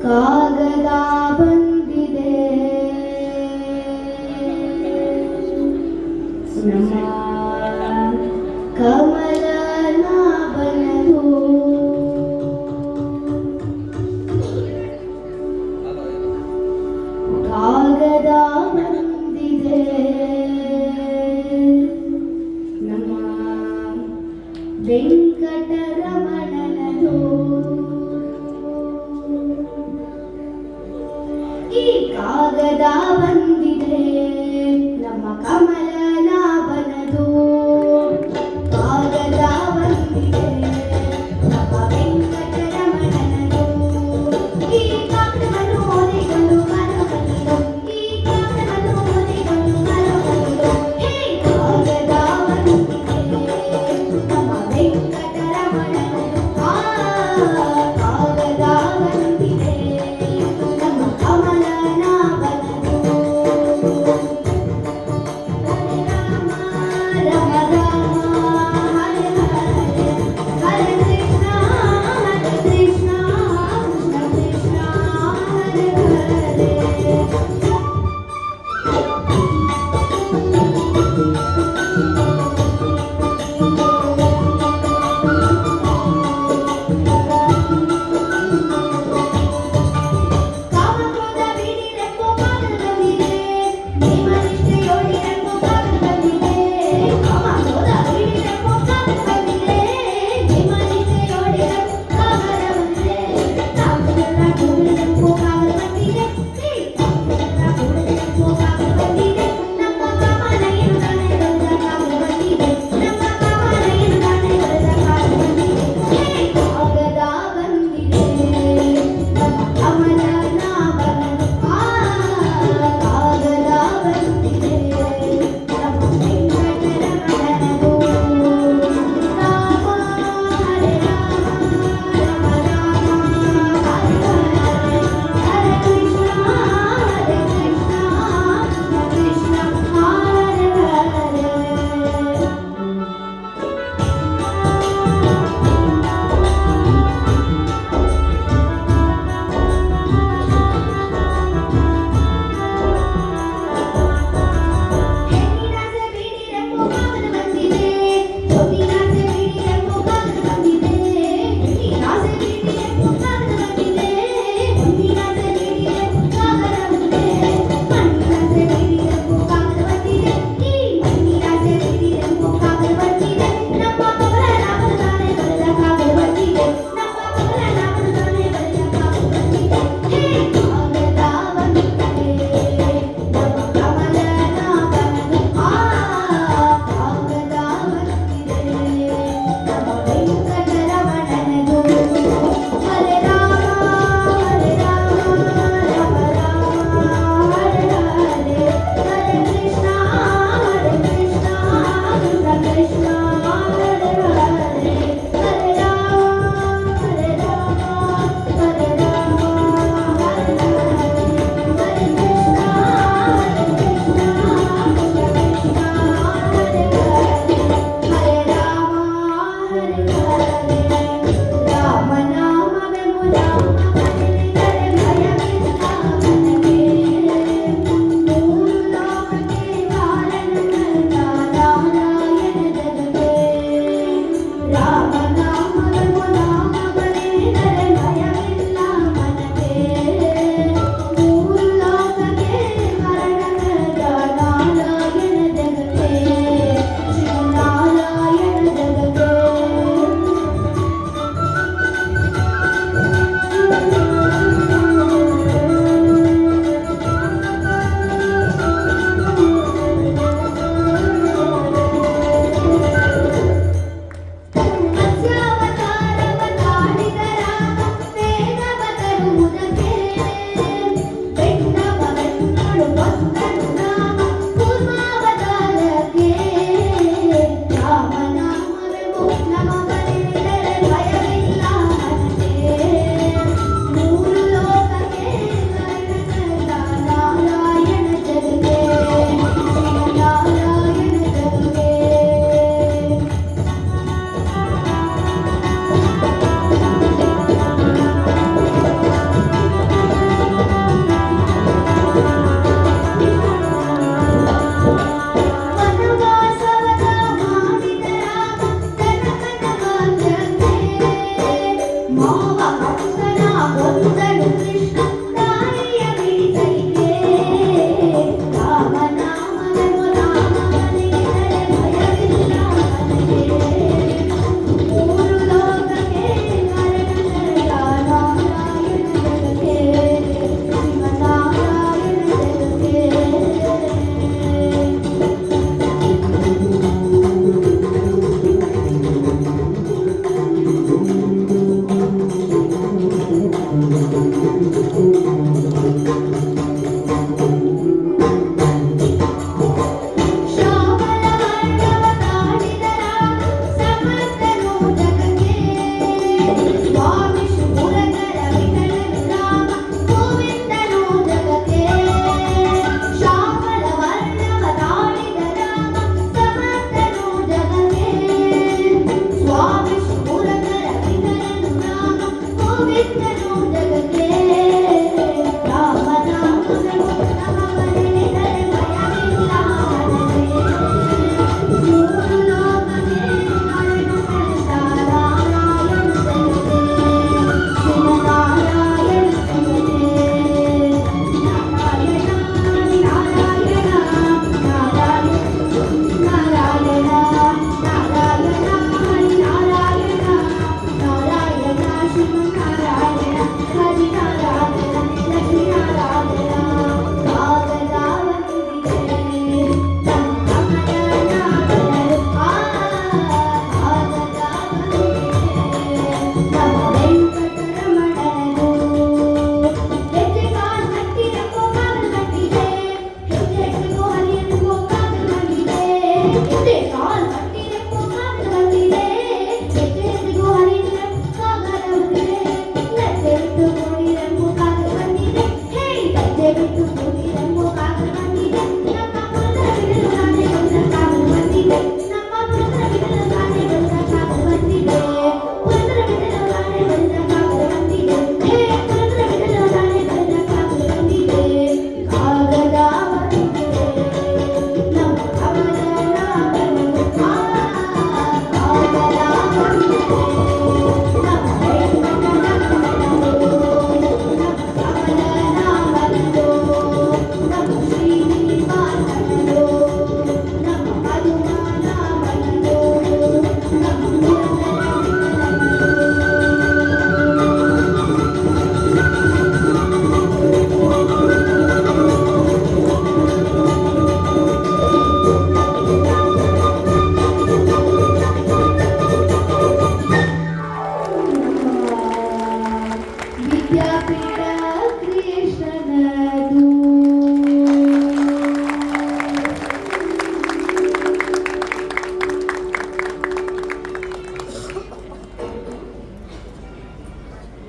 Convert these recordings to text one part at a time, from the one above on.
ಕಾಗದ ಬಂದಿದೆ ನಮ್ಮ ಕಮಲ ನಾಭನದು. ಕಾಗದ ಬಂದಿದೆ ನಮ್ಮ ವೆಂಕಟರಮಣನದು. ಈ ಕಾಗದ ಬಂದಿದೆ ನಮ್ಮ ಕಮಲ ನಾಭನದು.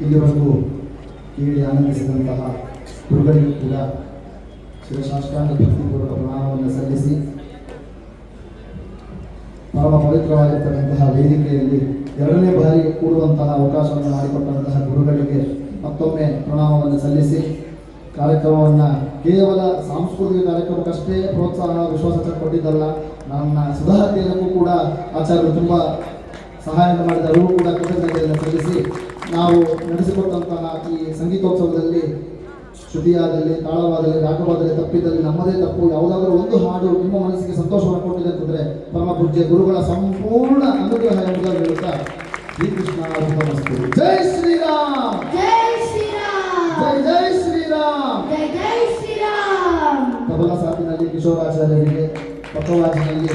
ಇಲ್ಲಿವರೆಗೂ ಕೇಳಿ ಆನಂದಿಸಿದಂತಹ ಗುರುಗಳಿಗೂ ಕೂಡ ಶಿರಸಾಷ್ಟಾಂಗ ಭಕ್ತಿಪೂರ್ವಕ ಪ್ರಣಾಮವನ್ನು ಸಲ್ಲಿಸಿ ಪರಮ ಪವಿತ್ರವಾಗಿರ್ತಕ್ಕಂತಹ ವೇದಿಕೆಯಲ್ಲಿ ಎರಡನೇ ಬಾರಿ ಕೂಡುವಂತಹ ಅವಕಾಶವನ್ನು ಮಾಡಿಕೊಟ್ಟಂತಹ ಗುರುಗಳಿಗೆ ಮತ್ತೊಮ್ಮೆ ಪ್ರಣಾಮವನ್ನು ಸಲ್ಲಿಸಿ ಕಾರ್ಯಕ್ರಮವನ್ನು ಕೇವಲ ಸಾಂಸ್ಕೃತಿಕ ಕಾರ್ಯಕ್ರಮಕ್ಕಷ್ಟೇ ಪ್ರೋತ್ಸಾಹ ವಿಶ್ವಾಸ ಕೊಟ್ಟಿದ್ದಲ್ಲ, ನನ್ನ ಸುಧಾರಣೆಗೂ ಕೂಡ ಆಚಾರ್ಯರು ತುಂಬ ಸಹಾಯ ಮಾಡಿದ ಅವರು ಕೂಡ ಕೃತಜ್ಞತೆಯನ್ನು ಸಲ್ಲಿಸಿ ನಾವು ನಡೆಸಿಕೊಟ್ಟಂತಹ ಈ ಸಂಗೀತೋತ್ಸವದಲ್ಲಿ ಶ್ರುತಿಯಾದಲ್ಲಿ, ತಾಳವಾದಲ್ಲಿ, ರಾಗವಾದಲ್ಲಿ ತಪ್ಪಿದ್ದಲ್ಲಿ ನಮ್ಮದೇ ತಪ್ಪು. ಯಾವುದಾದ್ರೂ ಒಂದು ಹಾಡು ನಿಮ್ಮ ಮನಸ್ಸಿಗೆ ಸಂತೋಷವನ್ನು ಕೊಟ್ಟಿದೆ ಅಂತಂದರೆ ಪರಮ ಪೂಜ್ಯ ಗುರುಗಳ ಸಂಪೂರ್ಣ ಅನುಗ್ರಹ ಎಂಬುದಾಗಿ ಹೇಳುತ್ತಾ ಶ್ರೀಕೃಷ್ಣ ಅರ್ಪಣಮಸ್ತು. ಜೈ ಶ್ರೀರಾಮ್, ಜೈ ಶ್ರೀರಾಮ್, ಜೈ ಜೈ ಶ್ರೀರಾಮ್, ಜೈ ಜೈ ಶ್ರೀರಾಮ್. ತಬಲಾ ಸಾಥಿನಲ್ಲಿ ಕಿಶೋರಾಚಾರ್ಯರಿಗೆ, ಪಕ್ಕವಾಜಿನಲ್ಲಿ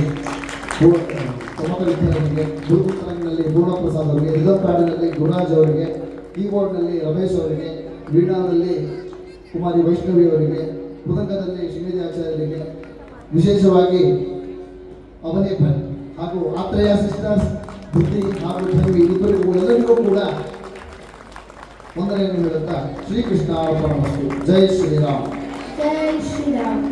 ಪ್ರಮುಖ ವಿದ್ಯಾರ್ಥಿಗಳಿಗೆ, ಗುರುಪುತ್ರನಲ್ಲಿ ಪೂರ್ಣಪ್ರಸಾದ್ ಅವರಿಗೆ, ರಿದಮ್ ಪ್ಯಾಡಿನಲ್ಲಿ ಗುರುರಾಜ್ ಅವರಿಗೆ, ಕೀಬೋರ್ಡ್ನಲ್ಲಿ ರಮೇಶ್ ಅವರಿಗೆ, ವೀಣಾದಲ್ಲಿ ಕುಮಾರಿ ವೈಷ್ಣವಿ ಅವರಿಗೆ, ಮೃದಂಗದಲ್ಲಿ ಶ್ರೀನಿಧಿ ಆಚಾರ್ಯರಿಗೆ, ವಿಶೇಷವಾಗಿ ಅವನೇ ಹಾಗೂ ಆತ್ರೇಯ ಸಿಸ್ಟರ್ಸ್ ಬುದ್ಧಿ ಹಾಗೂ ಧನ್ವಿ ಇಬ್ಬರಿಗೂ ಎಲ್ಲರಿಗೂ ಕೂಡ ವಂದನೆಯನ್ನು ಹೇಳುತ್ತಾ ಶ್ರೀಕೃಷ್ಣ ಅರ್ಪಣಮಸ್ತು. ಜೈ ಶ್ರೀರಾಮ್, ಜೈ ಶ್ರೀರಾಮ್.